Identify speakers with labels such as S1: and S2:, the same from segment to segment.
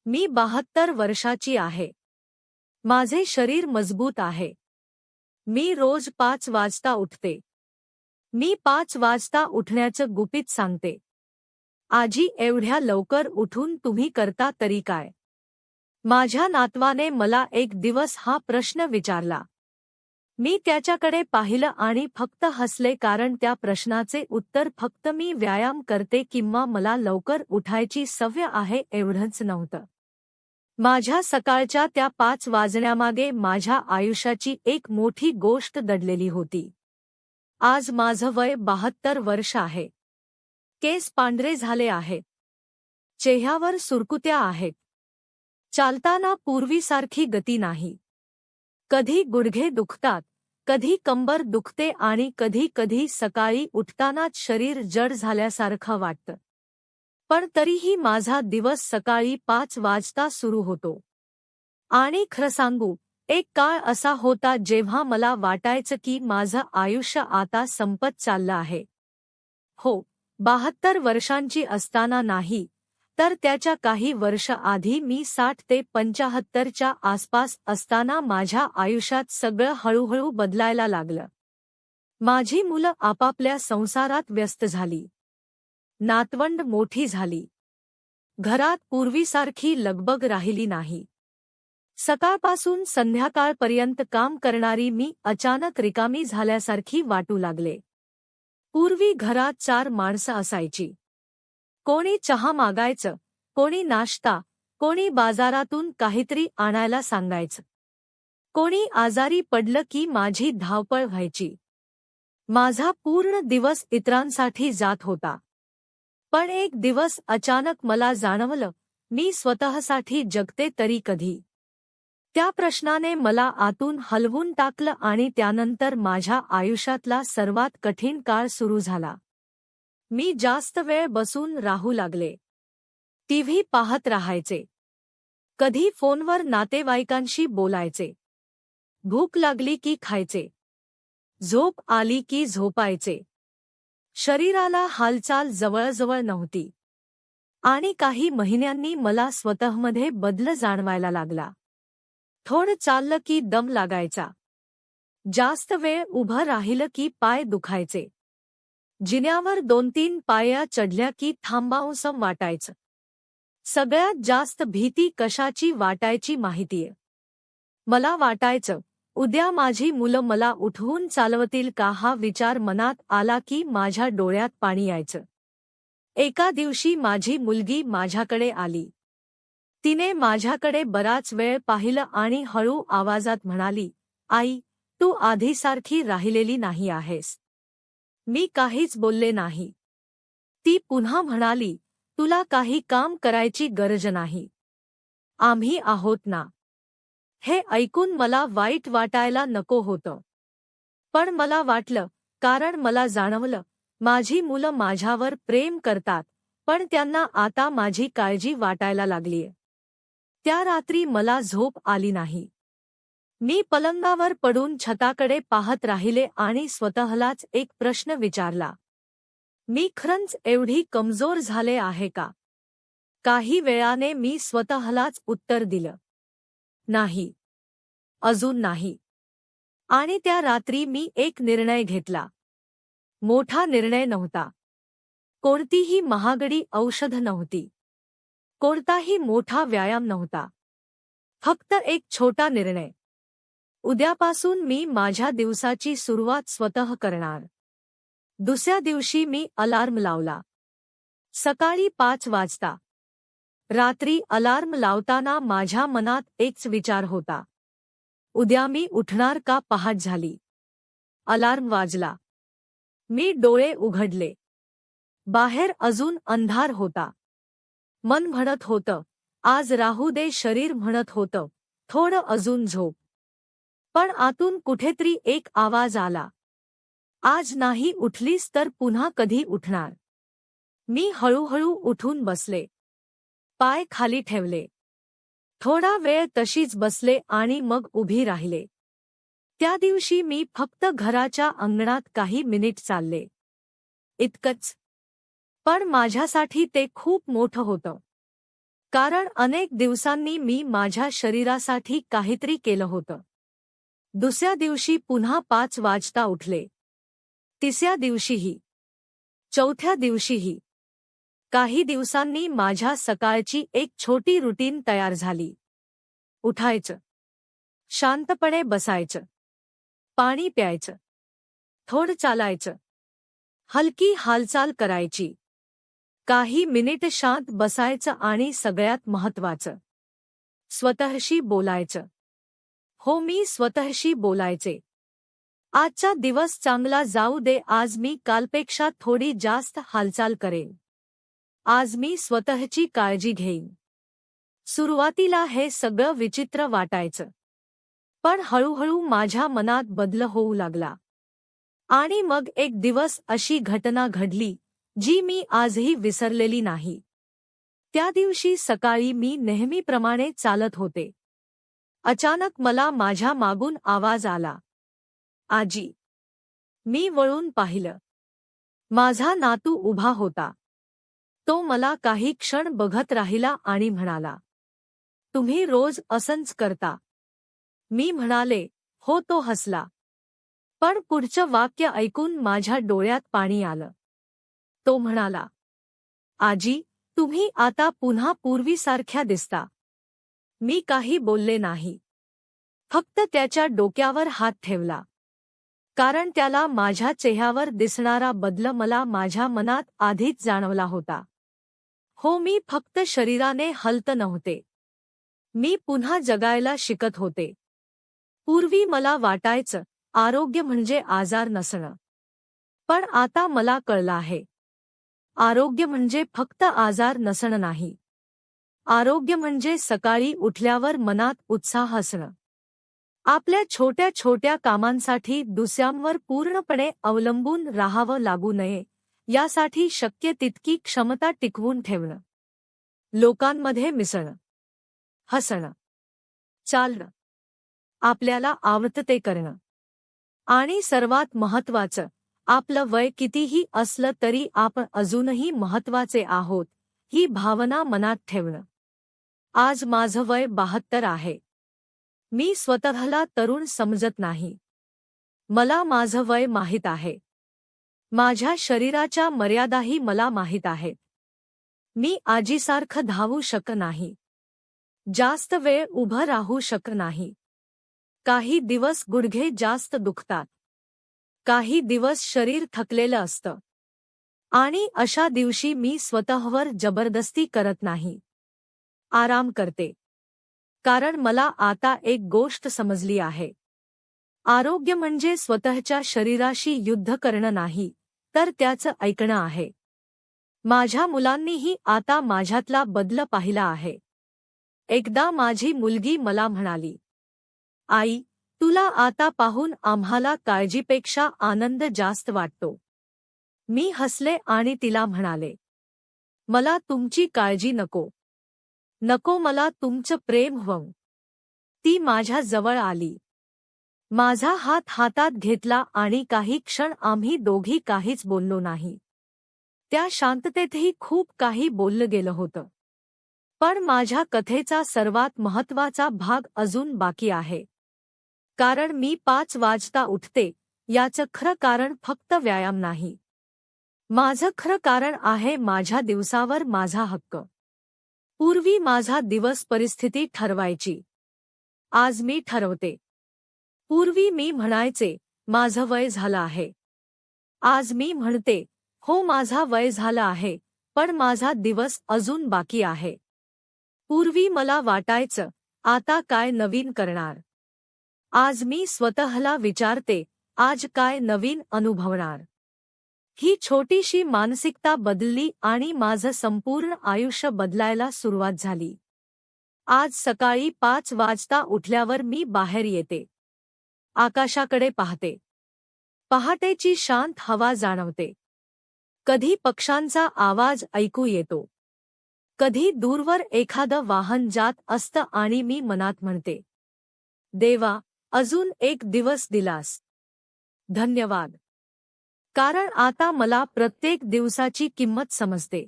S1: मी 72 वर्षाची आहे. माझे शरीर मजबूत आहे. मी रोज 5 वाजता उठते. मी 5 वाजता उठण्याचं गुपित सांगते. आजी, एवढ्या लवकर उठून तुम्ही करता तरी काय? माझ्या नातवाने मला एक दिवस हा प्रश्न विचारला. मी त्याच्याकडे पाहिलं आणि फक्त हसले, कारण त्या प्रश्नाचे उत्तर फक्त मी व्यायाम करते किंवा मला लवकर उठायची सवय आहे एवढंच नव्हतं. माझ्या सकाळच्या त्या 5 वाजण्यामागे माझ्या आयुष्याची एक मोठी गोष्ट दडलेली होती. आज माझं वय 72 वर्ष आहे. केस पांढरे झाले आहेत. चेहऱ्यावर सुरकुत्या आहेत. चालताना पूर्वीसारखी गती नाही. कधी गुडघे दुखतात, कधी कंबर दुखते आणि कधी कधी सकाळी उठतानाच शरीर जड झाल्यासारखं वाटतं. पण तरीही माझा दिवस सकाळी 5 वाजता सुरू होतो. आणि खरं सांगू, एक काळ असा होता जेव्हा मला वाटायचं की माझं आयुष्य आता संपत चाललं आहे. हो, 72 वर्षांची असताना नाही, तर त्याच्या काही वर्ष आधी मी 60 ते 75च्या आसपास असताना माझ्या आयुष्यात सगळं हळूहळू बदलायला लागलं. माझी मुलं आपापल्या संसारात व्यस्त झाली. नातवंड मोठी झाली. घरात पूर्वीसारखी लगबग राहिली नाही. सकाळपासून संध्याकाळपर्यंत काम करणारी मी अचानक रिकामी झाल्यासारखी वाटू लागले. पूर्वी घरात 4 माणसं असायची. कोणी चहा मागायचं, कोणी नाश्ता, कोणी बाजारातून काहीतरी आणायला सांगायचं. कोणी आजारी पडलं की माझी धावपळ व्हायची. माझा पूर्ण दिवस इतरांसाठी जात होता. पण एक दिवस अचानक मला जाणवलं, मी स्वतःसाठी जगते तरी कधी? त्या प्रश्नाने मला आतून हलवून टाकलं आणि त्यानंतर माझ्या आयुष्यातला सर्वात कठीण काळ सुरू झाला. मी जास्त वेळ बसून राहू लागले. टीव्ही पाहत राहायचे. कधी फोनवर नातेवाईकांशी बोलायचे. भूक लागली की खायचे. झोप आली की झोपायचे. शरीराला हालचाल जवळजवळ नव्हती. आणि काही महिन्यांनी मला स्वतःमध्ये बदल जाणवायला लागला. थोडं चाललं की दम लागायचा. जास्त वेळ उभं राहिलं की पाय दुखायचे. जिन्यावर 2-3 पायऱ्या चढल्या की थांबावंसं वाटायचं. सगळ्यात जास्त भीती कशाची वाटायची माहितीये? मला वाटायचं, उद्या माझी मुलं मला उठवून चालवतील का? हा विचार मनात आला की माझ्या डोळ्यात पाणी यायचं. एका दिवशी माझी मुलगी माझ्याकडे आली. तिने माझ्याकडे बराच वेळ पाहिलं आणि हळू आवाजात म्हणाली, आई, तू आधीसारखी राहिलेली नाही आहेस. मी काहीच बोलले नाही. ती पुन्हा म्हणाली, तुला काही काम करायची गरज नाही. आम्ही आहोत ना. हे ऐकून मला वाईट वाटायला नको होतं. पण मला वाटलं, कारण मला जाणवलं, माझी मुलं माझ्यावर प्रेम करतात, पण त्यांना आता माझी काळजी वाटायला लागलीय. त्या रात्री मला झोप आली नाही. मी पलंगावर पडून छताकडे पाहत राहिले आणि स्वतःलाच एक प्रश्न विचारला. मी खरंच एवढी कमजोर झाले आहे का? काही वेळाने मी स्वतःलाच उत्तर दिलं, नाही. अजून नाही. आणि त्या रात्री मी एक निर्णय घेतला. मोठा निर्णय नव्हता. कोणतीही महागडी औषध नव्हती. कोणताही मोठा व्यायाम नव्हता. फक्त एक छोटा निर्णय. उद्यापासून मी माझ्या दिवसाची सुरुवात स्वतः करणार. दुसऱ्या दिवशी मी अलार्म लावला. सकाळी 5 वाजता. रात्री अलार्म लावताना माझ्या मनात एकच विचार होता. उद्या मी उठणार का? पहाट झाली. अलार्म वाजला. मी डोळे उघडले. बाहेर अजून अंधार होता. मन म्हणत होतं, आज राहू दे. शरीर म्हणत होतं, थोडं अजून झोप. पण आतून कुठेतरी एक आवाज आला, आज नाही उठलीस तर पुन्हा कधी उठणार? मी हळूहळू उठून बसले. पाय खाली ठेवले. थोडा वेळ तशीच बसले आणि मग उभी राहिले. त्या दिवशी मी फक्त घराच्या अंगणात काही मिनिट चालले. इतकंच. पण माझ्यासाठी ते खूप मोठं होतं. कारण अनेक दिवसांनी मी माझ्या शरीरासाठी काहीतरी केलं होतं. दुसऱ्या दिवशी पुन्हा 5 वाजता उठले. तिसऱ्या दिवशीही. चौथ्या दिवशीही. काही दिवसांनी माझ्या सकाळची एक छोटी रुटीन तयार झाली. उठायचं. शांतपणे बसायचं. पाणी प्यायचं. थोडं चालायचं. हलकी हालचाल करायची. काही मिनिट शांत बसायचं आणि सगळ्यात महत्त्वाचं, स्वतःशी बोलायचं. हो, मी स्वतःशी बोलायचे. आजचा दिवस चांगला जाऊ दे. आज मी कालपेक्षा थोडी जास्त हालचाल करेन. आज मी स्वतःची काळजी घेईन. सुरुवातीला हे सगळं विचित्र वाटायचं. पण हळूहळू माझ्या मनात बदल होऊ लागला. आणि मग एक दिवस अशी घटना घडली जी मी आजही विसरलेली नाही. त्या दिवशी सकाळी मी नेहमीप्रमाणे चालत होते. अचानक मला माझ्या मागून आवाज आला, आजी. मी वळून पाहिलं. माझा नातू उभा होता. तो मला काही क्षण बघत राहिला आणि म्हणाला, तुम्ही रोज असंच करता? मी म्हणाले, हो. तो हसला. पण पुढचं वाक्य ऐकून माझ्या डोळ्यात पाणी आलं. तो म्हणाला, आजी, तुम्ही आता पुन्हा पूर्वीसारख्या दिसता. मी काही बोलले नाही. फक्त त्याच्या डोक्यावर हात ठेवला. कारण त्याला माझ्या चेहऱ्यावर दिसणारा बदल मला माझ्या मनात आधीच जाणवला होता. हो, मी फक्त शरीराने हलत नव्हते. मी पुन्हा जगायला शिकत होते. पूर्वी मला वाटायचं, आरोग्य म्हणजे आजार नसणं. पण आता मला कळलं आहे, आरोग्य म्हणजे फक्त आजार नसणं नाही. आरोग्य म्हणजे सकाळी उठल्यावर मनात उत्साह असणं. आपल्या छोट्या छोट्या कामांसाठी दुसऱ्यांवर पूर्णपणे अवलंबून राहावं लागू नये, यासाठी शक्य तितकी क्षमता टिकवून ठेवणं. लोकांमध्ये मिसळणं, हसणं, चालणं, आपल्याला आवडतं ते करणं. आणि सर्वात महत्त्वाचं, आपलं वय कितीही असलं तरी आपण अजूनही महत्त्वाचे आहोत, ही भावना मनात ठेवणं. आज माझं वय 72 आहे. मी स्वतःला तरुण समजत नाही. मला माझं वय माहीत आहे. माझ्या शरीराच्या मर्यादाही मला माहीत आहेत. मी आजीसारखं धावू शकत नाही. जास्त वेळ उभं राहू शकत नाही. काही दिवस गुडघे जास्त दुखतात. काही दिवस शरीर थकलेलं असतं. आणि अशा दिवशी मी स्वतःवर जबरदस्ती करत नाही. आराम करते. कारण मला आता एक गोष्ट समजली आहे. आरोग्य म्हणजे स्वतःच्या शरीराशी युद्ध करणं नाही, तर त्याचं ऐकणं आहे. माझ्या मुलांनीही आता माझ्यातला बदल पाहिला आहे. एकदा माझी मुलगी मला म्हणाली, आई, तुला आता पाहून आम्हाला काळजीपेक्षा आनंद जास्त वाटतो. मी हसले आणि तिला म्हणाले, मला तुमची काळजी नको. नको, मला तुमचं प्रेम हवं. ती माझ्या जवळ आली. माझा हात हातात घेतला आणि काही क्षण आम्ही दोघी काहीच बोललो नाही. त्या शांततेतही खूप काही बोललं गेलं होतं. पण माझ्या कथेचा सर्वात महत्त्वाचा भाग अजून बाकी आहे. कारण मी 5 वाजता उठते, याचं खरं कारण फक्त व्यायाम नाही. माझं खरं कारण आहे माझ्या दिवसावर माझा हक्क. पूर्वी माझा दिवस परिस्थिती ठरवायची. आज मी ठरवते. पूर्वी मी म्हणायचे, माझं वय झालं आहे. आज मी म्हणते, हो, माझा वय झालं आहे, पण माझा दिवस अजून बाकी आहे. पूर्वी मला वाटायचं, आता काय नवीन करणार. आज मी स्वतःला विचारते, आज काय नवीन अनुभवणार. ही छोटीशी मानसिकता बदलली आणि माझं संपूर्ण आयुष्य बदलायला सुरुवात झाली. आज सकाळी 5 वाजता उठल्यावर मी बाहेर येते. आकाशाकडे पाहते. पहाटेची शांत हवा जाणवते. कधी पक्ष्यांचा आवाज ऐकू येतो. कधी दूरवर एखादं वाहन जात असतं आणि मी मनात म्हणते, देवा, अजून एक दिवस दिलास. धन्यवाद. कारण आता मला प्रत्येक दिवसाची किंमत समजते.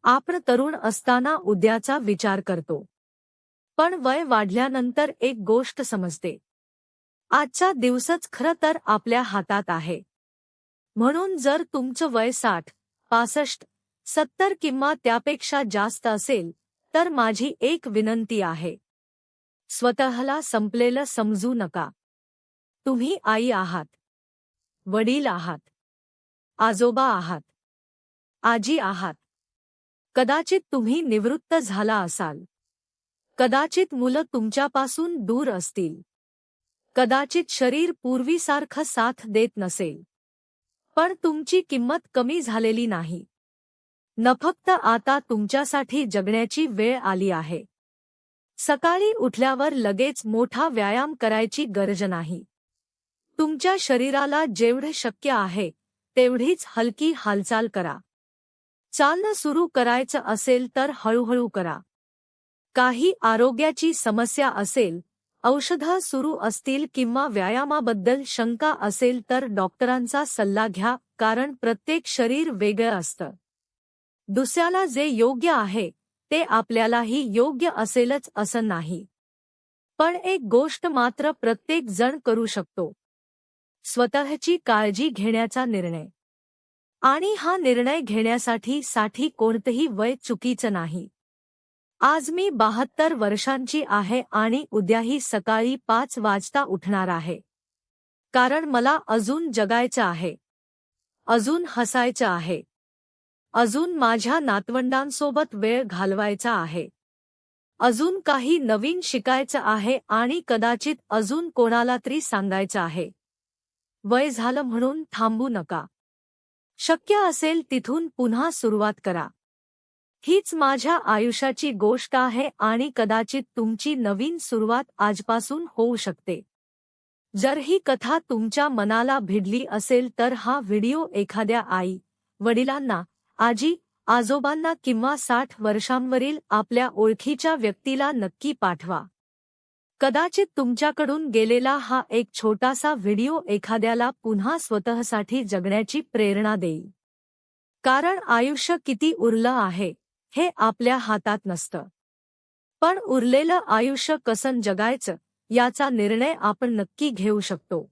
S1: आपण तरुण असताना उद्याचा विचार करतो, पण वय वाढल्यानंतर एक गोष्ट समजते. आजचा दिवसच खरं तर आपल्या हातात आहे. म्हणून जर तुमचं वय 60, 65, 70 किंवा त्यापेक्षा जास्त असेल, तर माझी एक विनंती आहे. स्वतःला संपलेलं समजू नका. तुम्ही आई आहात, वडील आहात, आजोबा आहात, आजी आहात. कदाचित तुम्ही निवृत्त झाला असाल. कदाचित मुलं तुमच्यापासून दूर असतील. कदाचित शरीर पूर्वीसारखं साथ देत नसेल. पण तुमची किंमत कमी झालेली नाही. न फक्त आता तुमच्यासाठी जगण्याची वेळ आली आहे. सकाळी उठल्यावर लगेच मोठा व्यायाम करायची गरज नाही. तुमच्या शरीराला जेवढे शक्य आहे तेवढीच हलकी हालचाल करा. चालणं सुरू करायचं असेल तर हळूहळू करा. काही आरोग्याची समस्या असेल, औषधं सुरू असतील किंवा व्यायामाबद्दल शंका असेल तर डॉक्टरांचा सल्ला घ्या, कारण प्रत्येक शरीर वेगळं असतं. दुसऱ्याला जे योग्य आहे ते आपल्यालाही योग्य असेलच असं नाही. पण एक गोष्ट मात्र प्रत्येक जण करू शकतो: स्वतःची काळजी घेण्याचा निर्णय. आणि हा निर्णय घेण्यासाठी कोणतंही वय चुकीचं नाही. आज मी 72 वर्षांची आहे आणि उद्याही सकाळी 5 वाजता उठणार आहे. कारण मला अजून जगायचं आहे, अजून हसायचं आहे, अजून माझ्या नातवंडांसोबत वेळ घालवायचा आहे, अजून काही नवीन शिकायचं आहे आणि कदाचित अजून कोणाला तरी सांगायचं आहे. वय झालं म्हणून थांबू नका. शक्य असेल तिथून पुन्हा सुरुवात करा. हीच माझ्या आयुष्याची गोष्ट आहे आणि कदाचित तुमची नवीन सुरुवात आजपासून होऊ शकते. जर ही कथा तुमच्या मनाला भिडली असेल तर हा व्हिडिओ एखाद्या आई, वडिलांना, आजी, आजोबांना किंवा 60 वर्षांवरील आपल्या ओळखीच्या व्यक्तीला नक्की पाठवा. कदाचित तुमच्याकडून गेलेला हा एक छोटासा व्हिडिओ एखाद्याला पुन्हा स्वतःसाठी जगण्याची प्रेरणा देईल. कारण आयुष्य किती उरलं आहे हे आपल्या हातात नसतं. पण उरलेलं आयुष्य कसं जगायचं याचा निर्णय आपण नक्की घेऊ शकतो.